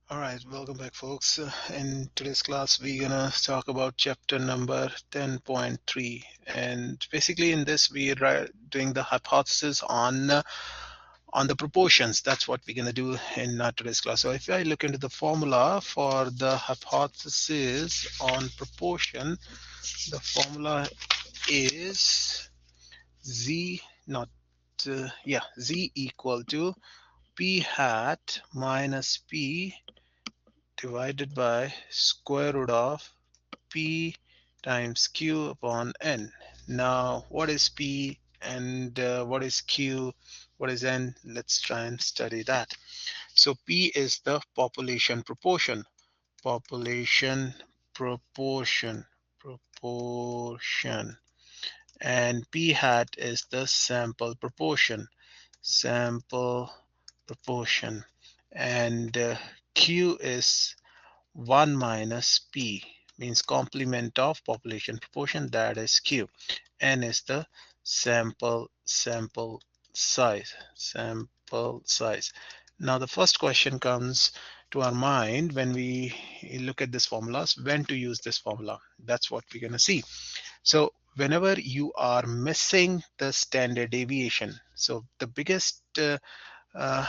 All right, welcome back, folks. In today's class, we're gonna talk about chapter number 10.3, and basically in this we're doing the hypothesis on the proportions. That's what we're gonna do in today's class. So if I look into the formula for the hypothesis on proportion, the formula is z not z equal to p hat minus p divided by square root of p times q upon n. Now, what is p and what is q? What is n? Let's try and study that. So p is the population proportion. Population proportion. Proportion. And p hat is the sample proportion. Sample proportion. And q is 1 minus p, means complement of population proportion, that is q. N is the sample size. Now the first question comes to our mind when we look at this formulas, when to use this formula. That's what we're going to see. So whenever you are missing the standard deviation, so the biggest uh,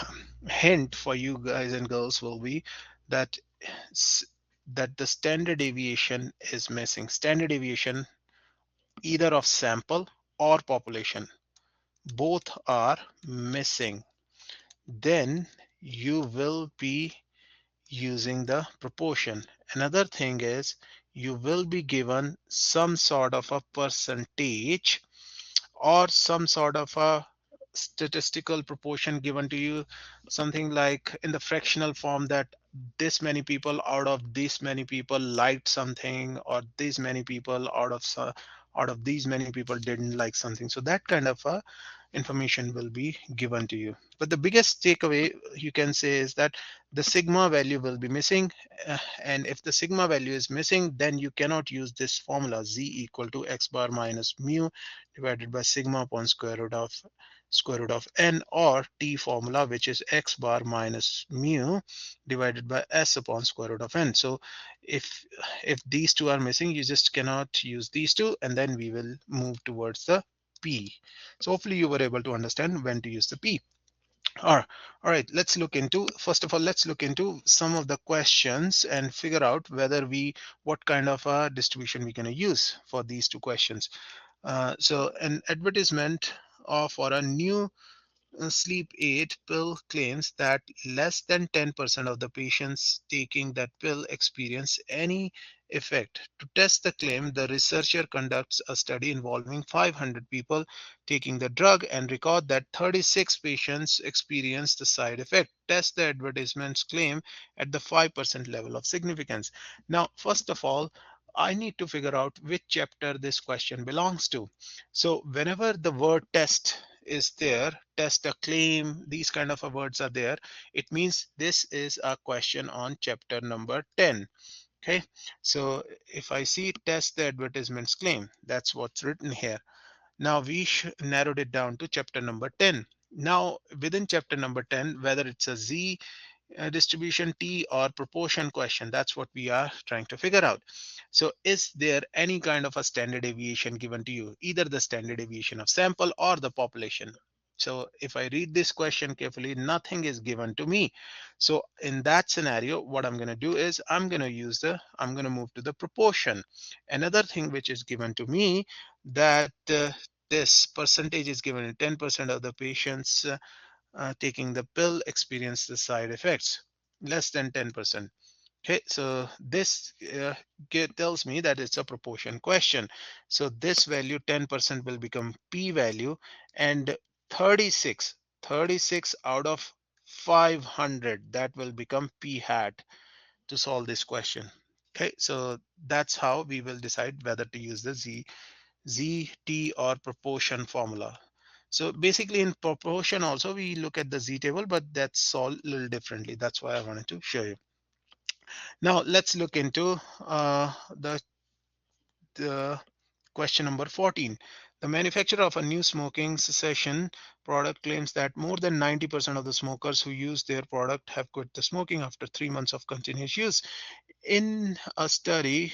hint for you guys and girls will be that that the standard deviation is missing. Standard deviation either of sample or population, both are missing. Then you will be using the proportion. Another thing is you will be given some sort of a percentage or some sort of a statistical proportion given to you, something like in the fractional form, that this many people out of this many people liked something, or these many people out of these many people didn't like something. So that kind of information will be given to you. But the biggest takeaway you can say is that the sigma value will be missing, and if the sigma value is missing, then you cannot use this formula z equal to x bar minus mu divided by sigma upon square root of n, or t formula, which is x bar minus mu divided by s upon square root of n. So if these two are missing, you just cannot use these two, and then we will move towards the p. So hopefully you were able to understand when to use the p. All right, let's look into, first of all, let's look into some of the questions and figure out whether what kind of a distribution we're going to use for these two questions. So an advertisement for a new sleep aid pill claims that less than 10% of the patients taking that pill experience any effect. To test the claim, the researcher conducts a study involving 500 people taking the drug and record that 36 patients experienced the side effect. Test the advertisement's claim at the 5% level of significance. Now, first of all, I need to figure out which chapter this question belongs to. So whenever the word test is there, test a claim, these kind of words are there, it means this is a question on chapter number 10. Okay, so if I see test the advertisement's claim, that's what's written here. Now we narrowed it down to chapter number 10. Now within chapter number 10, whether it's a z distribution t or proportion question, that's what we are trying to figure out. So is there any kind of a standard deviation given to you, either the standard deviation of sample or the population? So if I read this question carefully, nothing is given to me. So in that scenario, what I'm going to do is I'm going to move to the proportion. Another thing which is given to me, that this percentage is given, 10% of the patients taking the pill experience the side effects, less than 10%. Okay, so this tells me that it's a proportion question. So this value 10% will become p value, and 36 out of 500, that will become p hat to solve this question. Okay, so that's how we will decide whether to use the ZT or proportion formula. So basically in proportion also we look at the Z table, but that's solved a little differently. That's why I wanted to show you. Now let's look into the question number 14. The manufacturer of a new smoking cessation product claims that more than 90% of the smokers who use their product have quit the smoking after 3 months of continuous use. In a study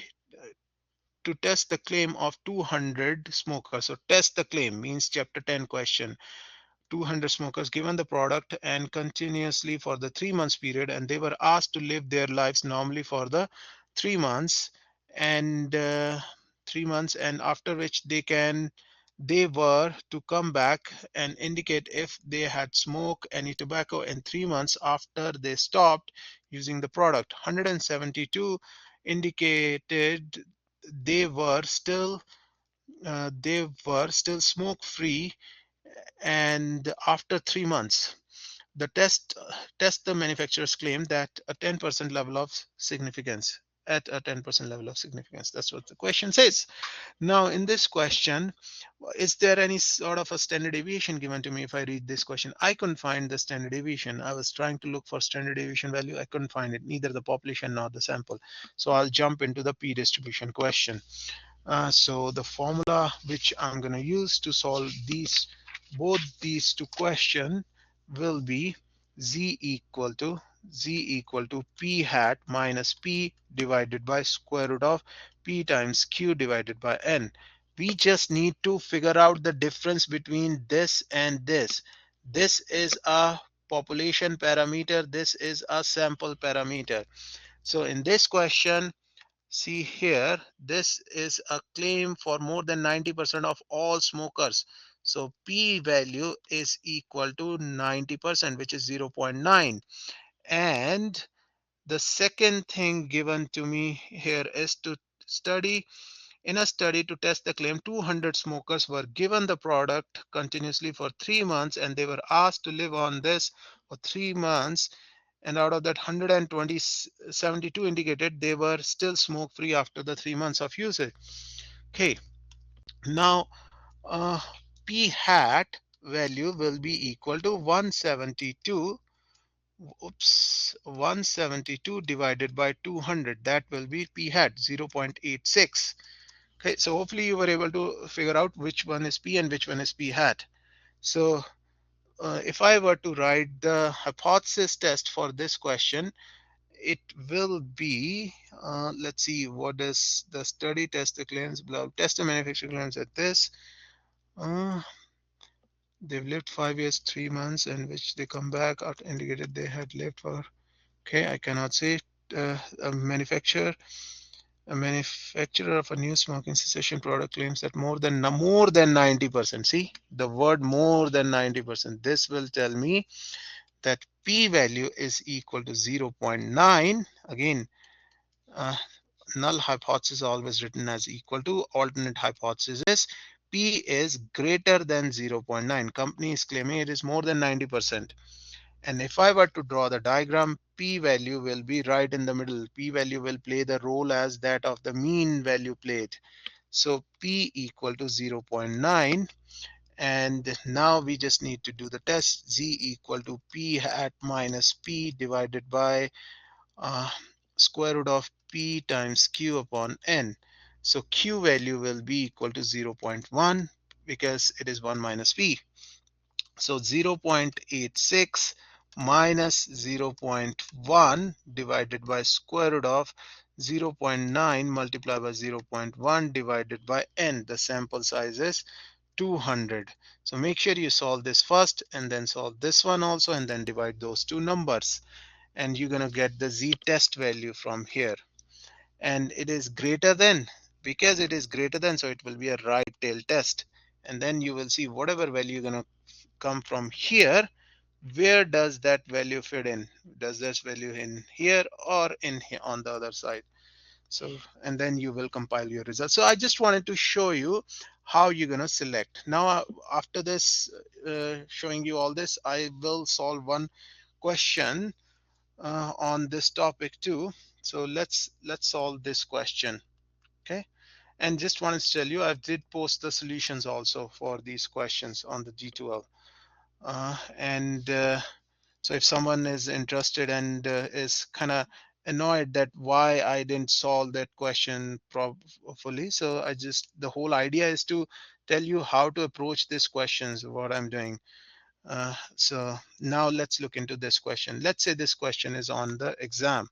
to test the claim of 200 smokers, so test the claim means chapter 10 question. 200 smokers given the product and continuously for the 3 months period, and they were asked to live their lives normally for the 3 months, and 3 months, and after which they were to come back and indicate if they had smoked any tobacco in 3 months after they stopped using the product. 172 indicated they were still smoke free, and after 3 months the test the manufacturers claim that a 10% level of significance at a 10% level of significance. That's what the question says. Now in this question, is there any sort of a standard deviation given to me? If I read this question, I couldn't find the standard deviation. I was trying to look for standard deviation value. I couldn't find it, neither the population nor the sample. So I'll jump into the p distribution question. So the formula which I'm going to use to solve both these two questions will be z equal to p hat minus p divided by square root of p times q divided by n. We just need to figure out the difference between this and this. This is a population parameter. This is a sample parameter. So in this question, see here, this is a claim for more than 90% of all smokers. So p value is equal to 90%, which is 0.9. And the second thing given to me here is to study in a study to test the claim, 200 smokers were given the product continuously for 3 months, and they were asked to live on this for 3 months, and out of that 72 indicated they were still smoke free after the 3 months of usage. Okay, now uh, p hat value will be equal to 172, 172 divided by 200, that will be p hat 0.86. Okay, so hopefully you were able to figure out which one is p and which one is p hat. So if I were to write the hypothesis test for this question, it will be, let's see, what is the study test the claims, blah, test the manufacturer claims at this. They've lived 5 years, 3 months, and which they come back out indicated they had lived for, okay, I cannot say. A manufacturer of a new smoking cessation product claims that more than 90%. See the word more than 90%. This will tell me that p value is equal to 0.9. Again, null hypothesis always written as equal to. Alternate hypothesis is p is greater than 0.9. Company is claiming it is more than 90%. And if I were to draw the diagram, p value will be right in the middle. P value will play the role as that of the mean value played. So p equal to 0.9. And now we just need to do the test. Z equal to p hat minus p divided by square root of p times q upon n. So q value will be equal to 0.1 because it is 1 minus p. So 0.86 minus 0.1 divided by square root of 0.9 multiplied by 0.1 divided by n. The sample size is 200. So make sure you solve this first and then solve this one also, and then divide those two numbers, and you're going to get the z test value from here. And it is greater than, because it is greater than, so it will be a right tail test. And then you will see whatever value you're going to come from here, where does that value fit in? Does this value in here or in here on the other side? So, and then you will compile your results. So I just wanted to show you how you're going to select. Now after this, showing you all this, I will solve one question on this topic too. So let's solve this question. Okay, and just wanted to tell you, I did post the solutions also for these questions on the D2L. So if someone is interested and is kind of annoyed that why I didn't solve that question fully, so the whole idea is to tell you how to approach these questions, what I'm doing. So now let's look into this question. Let's say this question is on the exam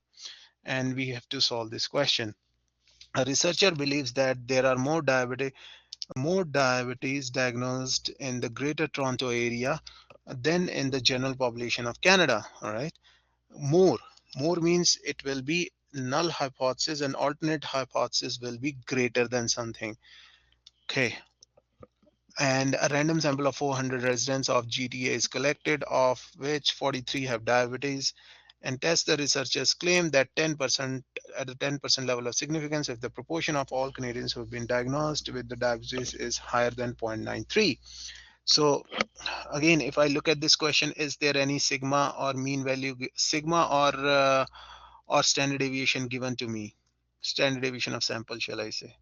and we have to solve this question. A researcher believes that there are more diabetes diagnosed in the Greater Toronto Area than in the general population of Canada. All right, more. More means it will be null hypothesis, and alternate hypothesis will be greater than something. Okay, and a random sample of 400 residents of GTA is collected, of which 43 have diabetes, and test the researchers claim that 10% at the 10% level of significance if the proportion of all Canadians who have been diagnosed with the diabetes is higher than 0.93. So again, if I look at this question, is there any sigma or mean value, sigma or standard deviation given to me? Standard deviation of sample, shall I say?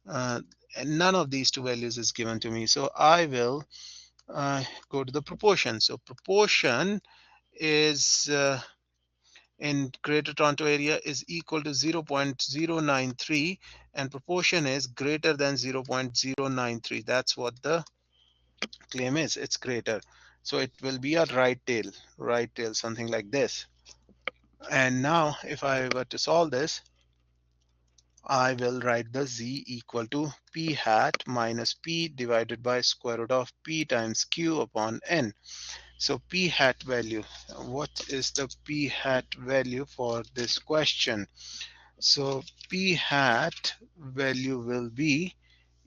And none of these two values is given to me. So I will go to the proportion. So proportion is in Greater Toronto Area is equal to 0.093, and proportion is greater than 0.093. That's what the claim is. It's greater. So it will be a right tail, something like this. And now if I were to solve this, I will write the z equal to p hat minus p divided by square root of p times q upon n. So p hat value, what is the p hat value for this question? So p hat value will be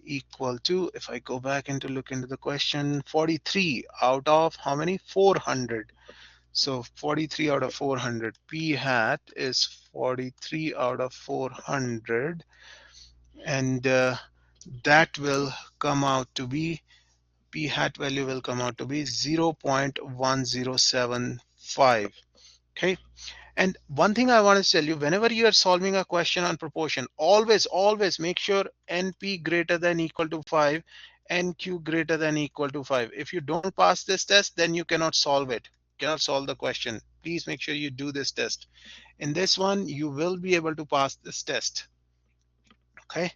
equal to, if I go back and to look into the question, 43 out of how many? 400. So 43 out of 400. P hat is 43 out of 400, and that will come out to be, p hat value will come out to be 0.1075. Okay, and one thing I want to tell you, whenever you are solving a question on proportion, always make sure np greater than equal to 5, nq greater than equal to 5. If you don't pass this test, then you cannot solve it, cannot solve the question. Please make sure you do this test. In this one, you will be able to pass this test. Okay,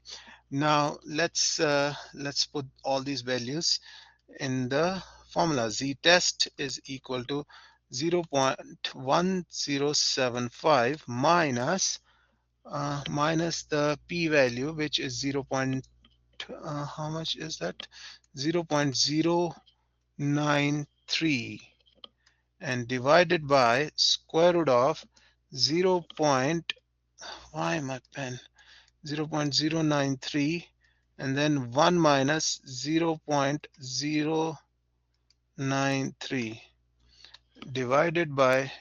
now let's put all these values in the formula. Z test is equal to 0.1075 minus the p value, which is 0. How much is that? 0.093, and divided by square root of 0. Why my pen? 0.093, and then 1 minus 0.093 divided by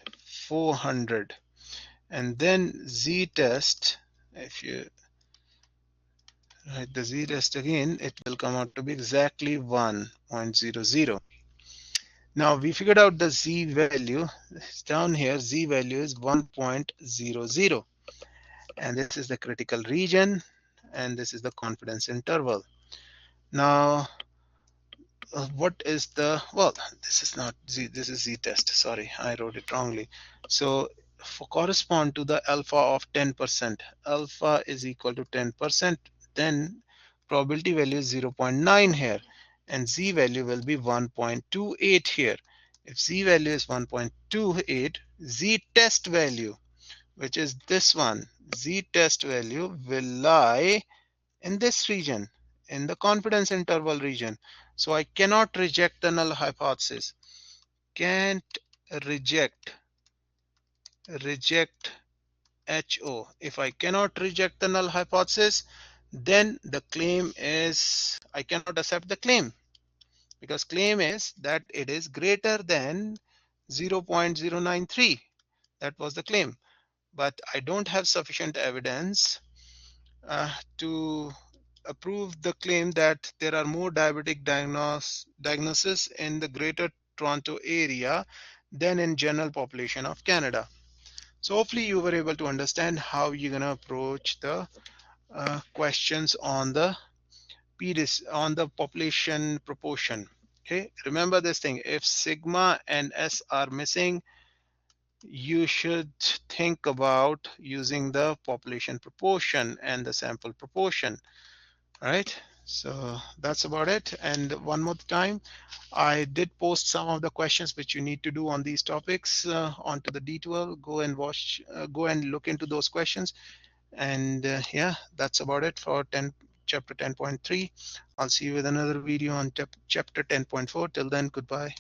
400, and then z test. If you write the z test again, it will come out to be exactly 1.00. Now we figured out the z value. It's down here, z value is 1.00, and this is the critical region, and this is the confidence interval. Now what is the, well, this is not z, this is z test, sorry, I wrote it wrongly. So for correspond to the alpha of 10%, alpha is equal to 10%, then probability value is 0.9 here, and z value will be 1.28 here. If z value is 1.28, z test value, which is this one, z test value will lie in this region, in the confidence interval region. So I cannot reject the null hypothesis. Can't reject HO. If I cannot reject the null hypothesis, then the claim is, I cannot accept the claim, because claim is that it is greater than 0.093. That was the claim. But I don't have sufficient evidence to approve the claim that there are more diabetic diagnosis in the Greater Toronto Area than in general population of Canada. So hopefully you were able to understand how you're going to approach the questions on the PDIS, on the population proportion. Okay, remember this thing, if sigma and s are missing, you should think about using the population proportion and the sample proportion. All right, So that's about it. And one more time, I did post some of the questions which you need to do on these topics onto the D12. Go and watch, go and look into those questions. And yeah, that's about it for chapter 10.3. I'll see you with another video on chapter 10.4. Till then, goodbye.